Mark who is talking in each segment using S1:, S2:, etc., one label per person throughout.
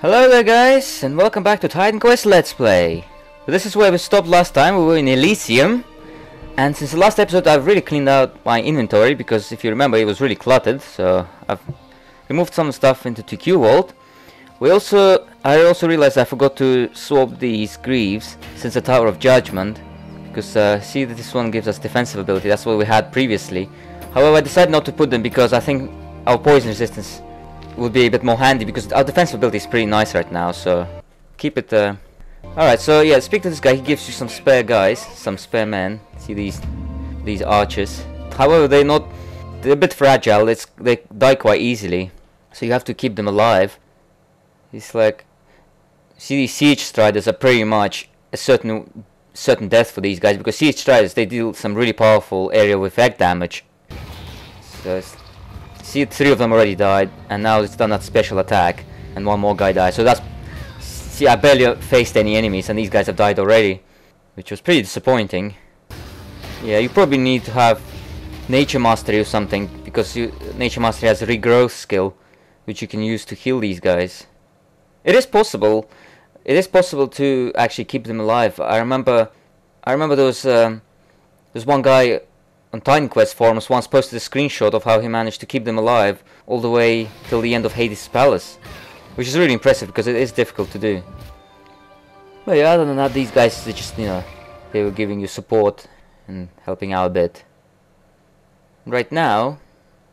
S1: Hello there guys, and welcome back to Titan Quest Let's Play. So this is where we stopped last time. We were in Elysium, and since the last episode I've really cleaned out my inventory, because if you remember it was really cluttered, so I've removed some stuff into TQ Vault. I also realized I forgot to swap these greaves since the Tower of Judgment, because see that this one gives us defensive ability, that's what we had previously. However, I decided not to put them because I think our poison resistance would be a bit more handy, because our defensive ability is pretty nice right now, so keep it. Alright, so yeah, speak to this guy. He gives you some spare guys, some spare men. See these archers. However, they're a bit fragile. They die quite easily, so you have to keep them alive. It's like, see, these siege striders are pretty much a certain death for these guys, because siege striders, they deal some really powerful area of effect damage. So see, 3 of them already died, and now it's done that special attack, and 1 more guy died. So that's, see, I barely faced any enemies, and these guys have died already, which was pretty disappointing. Yeah, you probably need to have Nature Mastery or something, because Nature Mastery has a regrowth skill, which you can use to heal these guys. It is possible. It is possible to actually keep them alive. I remember there's one guy on Titan Quest forums once posted a screenshot of how he managed to keep them alive all the way till the end of Hades' Palace, which is really impressive because it is difficult to do. But yeah, other than that, these guys, they just, they were giving you support and helping out a bit. Right now,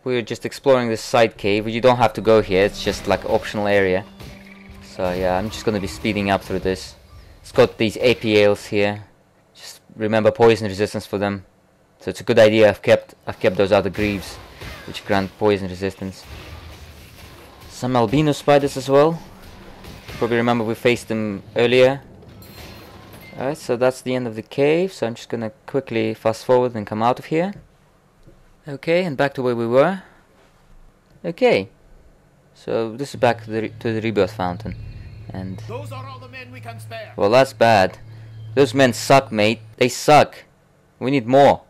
S1: we're just exploring this side cave. You don't have to go here, it's just like optional area. So yeah, I'm just gonna be speeding up through this. It's got these APLs here. Just remember poison resistance for them. So it's a good idea. I've kept those other greaves, which grant poison resistance. Some albino spiders as well. Probably remember we faced them earlier. Alright, so that's the end of the cave. So I'm just gonna quickly fast forward and come out of here. Okay, and back to where we were. Okay, so this is back to the rebirth fountain, and
S2: those are all the men we can spare.
S1: Well, that's bad. Those men suck, mate. They suck. We need more.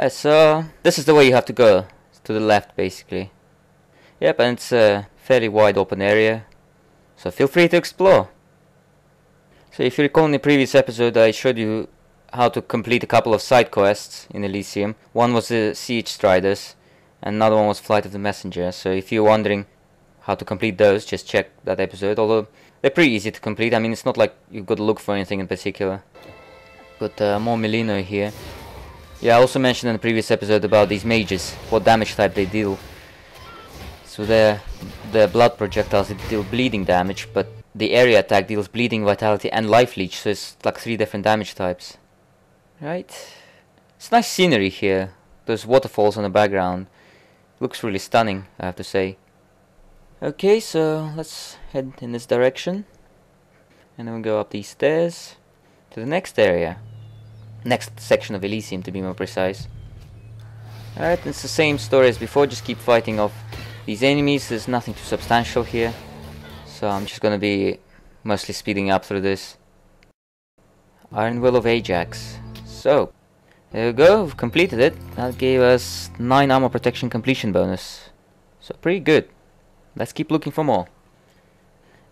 S1: So this is the way you have to go. It's to the left, basically. Yep, and it's a fairly wide open area, so feel free to explore. So if you recall, in the previous episode I showed you how to complete a couple of side quests in Elysium. One was the Siege Striders, and another one was Flight of the Messenger. So if you're wondering how to complete those, just check that episode, although they're pretty easy to complete. I mean, it's not like you've got to look for anything in particular. Got more Melino here. Yeah, I also mentioned in the previous episode about these mages, what damage type they deal. So their blood projectiles, they deal bleeding damage, but the area attack deals bleeding, vitality and life leech, so it's like 3 different damage types. Right, it's nice scenery here. Those waterfalls in the background looks really stunning, I have to say. Okay, so let's head in this direction, and then we go up these stairs to the next area. Next section of Elysium, to be more precise. Alright, it's the same story as before, just keep fighting off these enemies. There's nothing too substantial here, so I'm just gonna be mostly speeding up through this. Iron Will of Ajax. So, there we go, we've completed it. That gave us 9 armor protection completion bonus. So pretty good. Let's keep looking for more.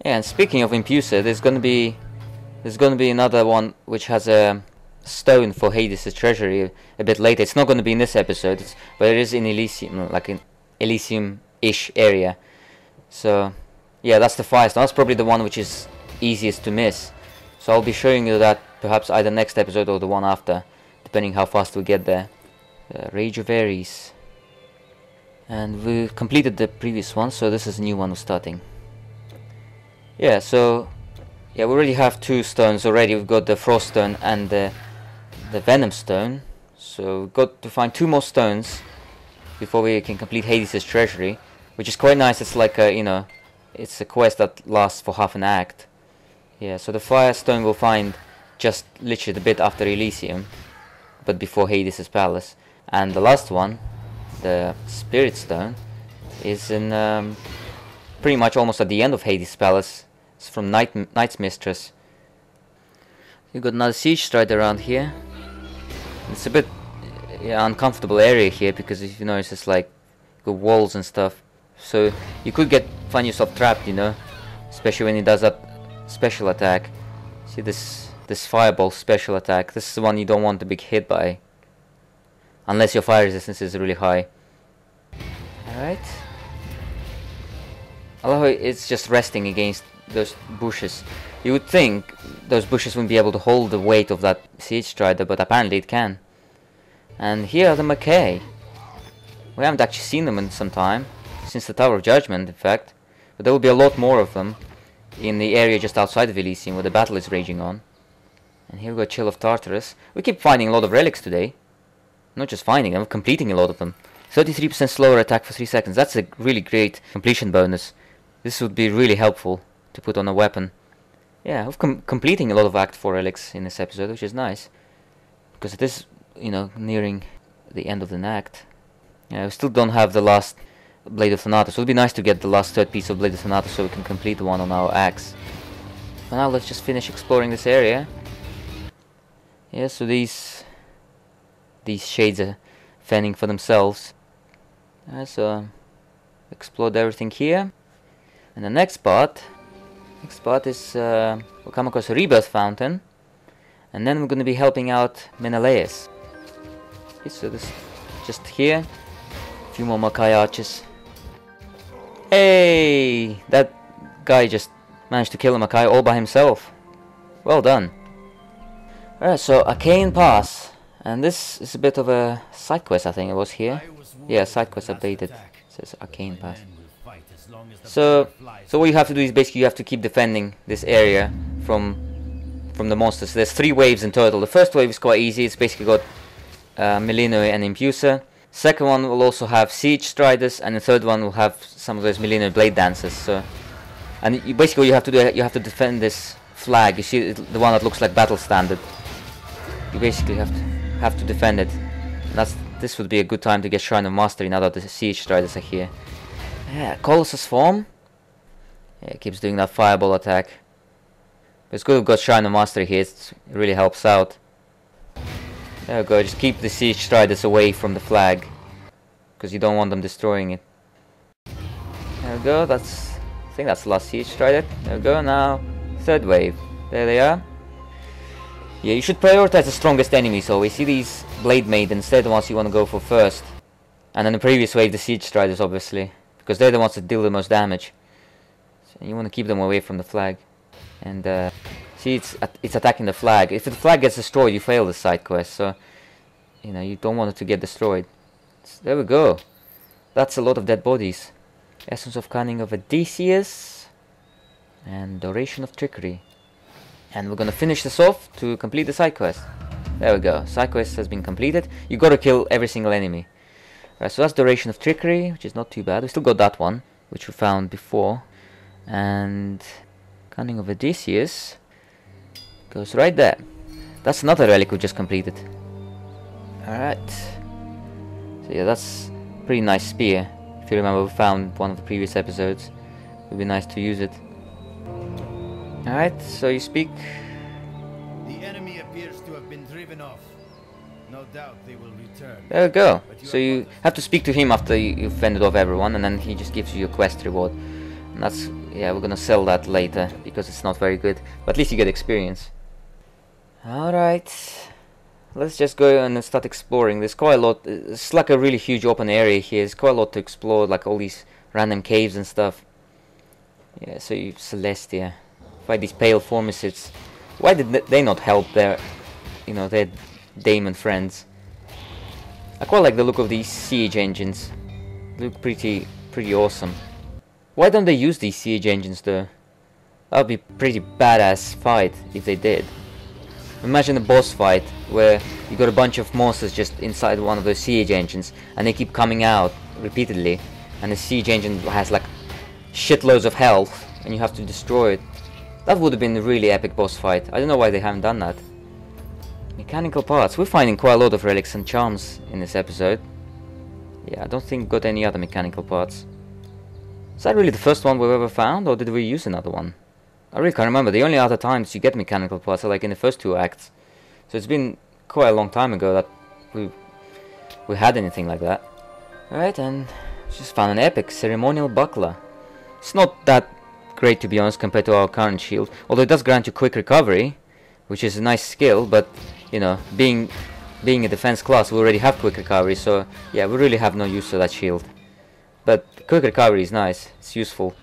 S1: Yeah, and speaking of Impuser, there's gonna be another one which has a stone for Hades' treasury a bit later. It's not going to be in this episode, but it is in Elysium, like in Elysium-ish area. So yeah, that's the fire stone. That's probably the one which is easiest to miss. So I'll be showing you that perhaps either next episode or the one after, depending how fast we get there. Rage of Ares. And we completed the previous one, so this is a new one we're starting. Yeah, so yeah, we already have 2 stones already. We've got the Frost Stone and the Venom Stone. So we've got to find 2 more stones before we can complete Hades' treasury, which is quite nice. It's like a, it's a quest that lasts for half an act. Yeah, so the Fire Stone we'll find just literally the bit after Elysium, but before Hades' Palace. And the last one, the Spirit Stone, is in pretty much almost at the end of Hades' Palace. It's from Knight's Mistress. You've got another Siege Strider around here. It's a bit uncomfortable area here, because if you know, it's just like got walls and stuff. So you could find yourself trapped, especially when he does that special attack. See this fireball special attack. This is the one you don't want to be hit by, unless your fire resistance is really high. Alright. I love how it's just resting against those bushes. You would think those bushes wouldn't be able to hold the weight of that Siege Strider, but apparently it can. And here are the Mackay. We haven't actually seen them in some time, since the Tower of Judgment in fact. But there will be a lot more of them in the area just outside of Elysium where the battle is raging on. And here we go, Chill of Tartarus. We keep finding a lot of relics today. Not just finding them, completing a lot of them. 33% slower attack for 3 seconds. That's a really great completion bonus. This would be really helpful to put on a weapon. Yeah, we're completing a lot of Act 4 relics in this episode, which is nice. Because it is, you know, nearing the end of the act. Yeah, we still don't have the last Blade of Thanatos. So it would be nice to get the last third piece of Blade of Thanatos so we can complete the one on our axe. For now, let's just finish exploring this area. Yeah, so these shades are fending for themselves. So explored everything here. And the next part is we'll come across a rebirth fountain, and then we're going to be helping out Menelaus. Okay, so this just here, a few more Mackay archers. Hey, that guy just managed to kill a Mackay all by himself. Well done. Alright, so Achaean Pass, and this is a bit of a side quest. I think it was here. Yeah, side quest updated. It says Achaean Pass. So what you have to do is basically you have to keep defending this area from the monsters. There's 3 waves in total. The first wave is quite easy. It's basically got Melinoi and Impusa. Second one will also have Siege Striders, and the third one will have some of those Melinoi Blade Dancers. So, and you basically you have to defend this flag. You see the one that looks like battle standard. You basically have to defend it. And this would be a good time to get Shrine of Mastery now that the Siege Striders are here. Yeah, Colossus form. Yeah, it keeps doing that fireball attack. But it's good we've got Shrine of Mastery here, it really helps out. There we go, just keep the Siege Striders away from the flag, because you don't want them destroying it. There we go, I think that's the last Siege Strider. There we go, now, third wave. There they are. Yeah, you should prioritize the strongest enemies always. See these Blade Maidens, they're the ones you want to go for first. And then the previous wave, the Siege Striders obviously, because they're the ones that deal the most damage. So you want to keep them away from the flag. And see, it's attacking the flag. If the flag gets destroyed, you fail the side quest. So you know you don't want it to get destroyed. So there we go. That's a lot of dead bodies. Essence of Cunning of Odysseus and Duration of Trickery. And we're gonna finish this off to complete the side quest. There we go. Side quest has been completed. You gotta kill every single enemy. Right, so that's Duration of Trickery, which is not too bad. We still got that one, which we found before. And Cunning of Odysseus goes right there. That's another relic we just completed. Alright. So yeah, that's a pretty nice spear. If you remember, we found one of the previous episodes. It would be nice to use it. Alright, so you speak.
S2: The enemy appears to have been driven off. No doubt they will return.
S1: There we go. So you have to speak to him after you've fended off everyone, and then he just gives you a quest reward. And that's, yeah, we're gonna sell that later because it's not very good, but at least you get experience. Alright, let's just go and start exploring. There's quite a lot. It's like a really huge open area here. There's quite a lot to explore, like all these random caves and stuff. Yeah, so you Celestia, fight these pale formicids. Why did they not help their, you know, their Daemon friends? I quite like the look of these siege engines. They look pretty awesome. Why don't they use these siege engines though? That would be pretty badass fight if they did. Imagine a boss fight where you got a bunch of monsters just inside one of those siege engines and they keep coming out repeatedly, and the siege engine has like shitloads of health and you have to destroy it. That would have been a really epic boss fight. I don't know why they haven't done that. Mechanical parts. We're finding quite a lot of relics and charms in this episode. Yeah, I don't think we got any other mechanical parts. Is that really the first one we've ever found, or did we use another one? I really can't remember. The only other times you get mechanical parts are like in the first 2 acts. So it's been quite a long time ago that we had anything like that. Alright, and just found an epic ceremonial buckler. It's not that great, to be honest, compared to our current shield. Although it does grant you quick recovery, which is a nice skill, but, you know, being a defense class, we already have quick recovery, so yeah, we really have no use for that shield. But quick recovery is nice, it's useful.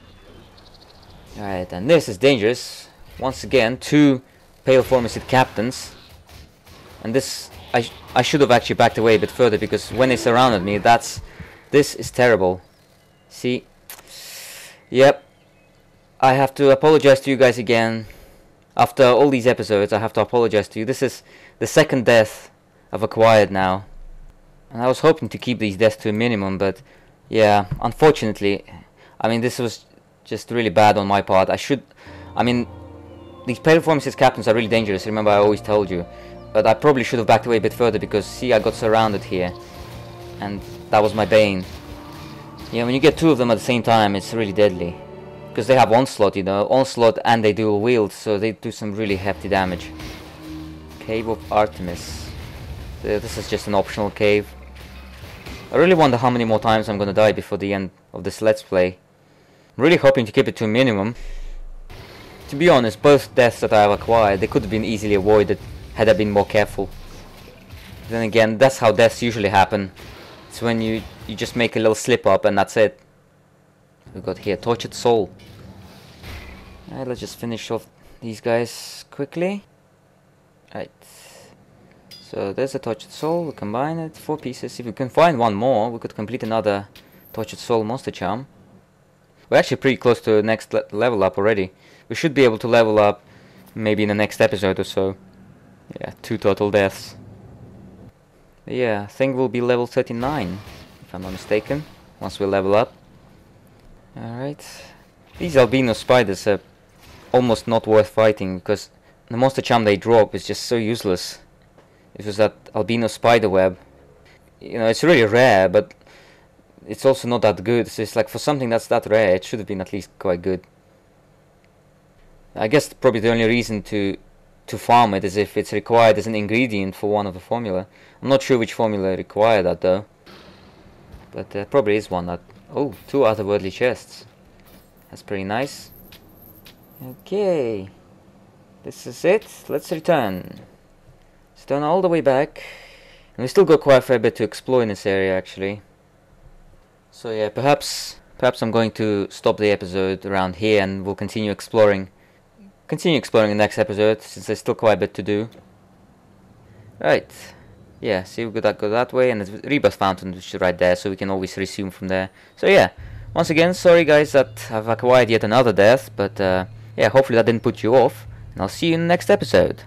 S1: Alright, and this is dangerous. Once again, 2 pale formicid captains. And this, I should have actually backed away a bit further, because when they surrounded me, this is terrible. See? Yep. I have to apologize to you guys again. After all these episodes, I have to apologize to you. This is the second death I've acquired now. And I was hoping to keep these deaths to a minimum, but yeah, unfortunately, I mean, this was just really bad on my part. I mean, these pale formicid captains are really dangerous, remember I always told you. But I probably should have backed away a bit further, because see, I got surrounded here. And that was my bane. Yeah, when you get 2 of them at the same time, it's really deadly. Because they have onslaught, you know, onslaught, and they dual wield, so they do some really hefty damage. Cave of Artemis. This is just an optional cave. I really wonder how many more times I'm gonna die before the end of this let's play. I'm really hoping to keep it to a minimum. To be honest, both deaths that I have acquired, they could have been easily avoided had I been more careful. Then again, that's how deaths usually happen. It's when you just make a little slip up and that's it. We got here Tortured Soul. Alright, let's just finish off these guys quickly. Right. So there's a Tortured Soul, we'll combine it, 4 pieces. If we can find one more, we could complete another Tortured Soul Monster Charm. We're actually pretty close to the next level up already. We should be able to level up maybe in the next episode or so. Yeah, 2 total deaths. But yeah, I think we'll be level 39, if I'm not mistaken, once we level up. Alright. These albino spiders are almost not worth fighting, because the monster charm they drop is just so useless. It was that albino spider web. You know, it's really rare, but it's also not that good. So it's like, for something that's that rare, it should have been at least quite good. I guess probably the only reason to farm it is if it's required as an ingredient for one of the formula. I'm not sure which formula require that though. But there probably is one that... Oh, 2 otherworldly chests. That's pretty nice. Okay. This is it. Let's return. Let's turn all the way back. And we still got quite a fair bit to explore in this area actually. So yeah, perhaps I'm going to stop the episode around here and we'll continue exploring the next episode, since there's still quite a bit to do. Right. Yeah, see, we got that way, and there's Rebirth Fountain, which is right there, so we can always resume from there. So yeah, once again, sorry guys that I've acquired yet another death, but yeah, hopefully that didn't put you off, and I'll see you in the next episode.